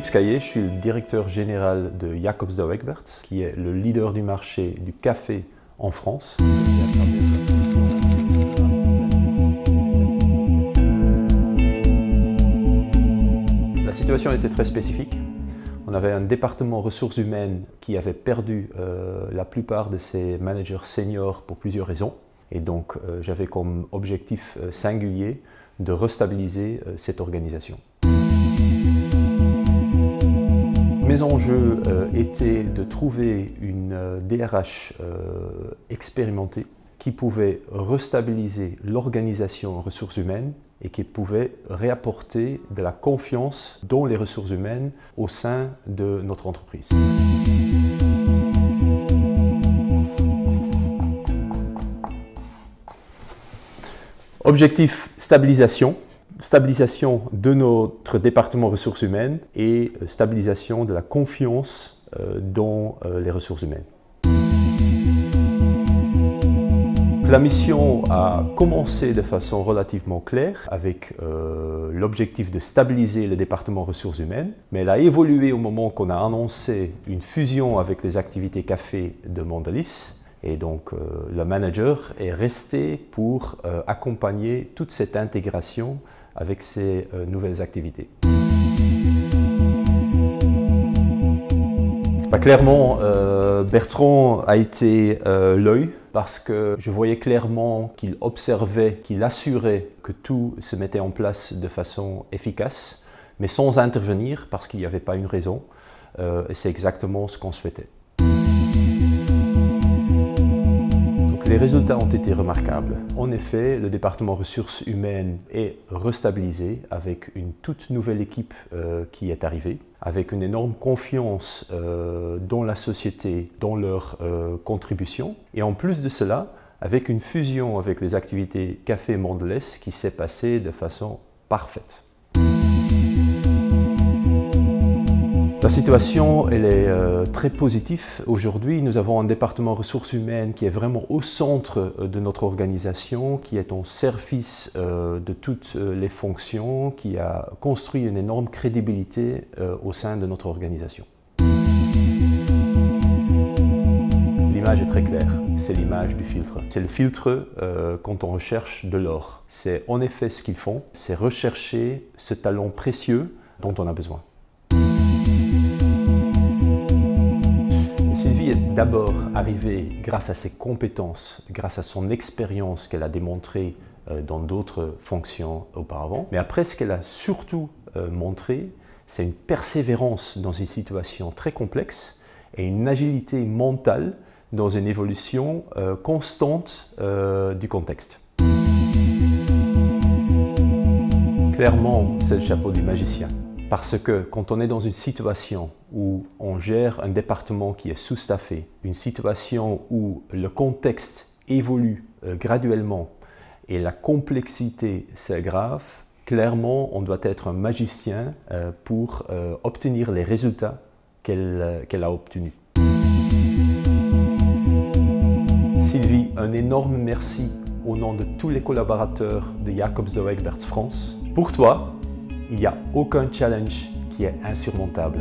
Philippe Scaillet, je suis le directeur général de Jacobs Douwe Egberts, qui est le leader du marché du café en France. La situation était très spécifique. On avait un département ressources humaines qui avait perdu la plupart de ses managers seniors pour plusieurs raisons. Et donc j'avais comme objectif singulier de restabiliser cette organisation. Mes enjeux étaient de trouver une DRH expérimentée qui pouvait restabiliser l'organisation en ressources humaines et qui pouvait réapporter de la confiance dans les ressources humaines au sein de notre entreprise. Objectif, stabilisation. Stabilisation de notre département ressources humaines et stabilisation de la confiance dans les ressources humaines. La mission a commencé de façon relativement claire avec l'objectif de stabiliser le département ressources humaines, mais elle a évolué au moment qu'on a annoncé une fusion avec les activités café de Mondelez. Et donc le manager est resté pour accompagner toute cette intégration avec ces nouvelles activités. Clairement, Bertrand a été l'œil parce que je voyais clairement qu'il observait, qu'il assurait que tout se mettait en place de façon efficace, mais sans intervenir parce qu'il n'y avait pas une raison. Et c'est exactement ce qu'on souhaitait. Les résultats ont été remarquables. En effet, le département ressources humaines est restabilisé avec une toute nouvelle équipe qui est arrivée, avec une énorme confiance dans la société, dans leurs contributions. Et en plus de cela, avec une fusion avec les activités Café Mondelez qui s'est passée de façon parfaite. La situation elle est très positive. Aujourd'hui, nous avons un département ressources humaines qui est vraiment au centre de notre organisation, qui est au service de toutes les fonctions, qui a construit une énorme crédibilité au sein de notre organisation. L'image est très claire, c'est l'image du filtre. C'est le filtre quand on recherche de l'or. C'est en effet ce qu'ils font, c'est rechercher ce talent précieux dont on a besoin. Sylvie est d'abord arrivée grâce à ses compétences, grâce à son expérience qu'elle a démontrée dans d'autres fonctions auparavant. Mais après, ce qu'elle a surtout montré, c'est une persévérance dans une situation très complexe et une agilité mentale dans une évolution constante du contexte. Clairement, c'est le chapeau du magicien. Parce que quand on est dans une situation où on gère un département qui est sous-staffé, une situation où le contexte évolue graduellement et la complexité s'aggrave, clairement on doit être un magicien pour obtenir les résultats qu'elle a obtenus. Sylvie, un énorme merci au nom de tous les collaborateurs de Jacobs Douwe Egberts France. Pour toi, il n'y a aucun challenge qui est insurmontable.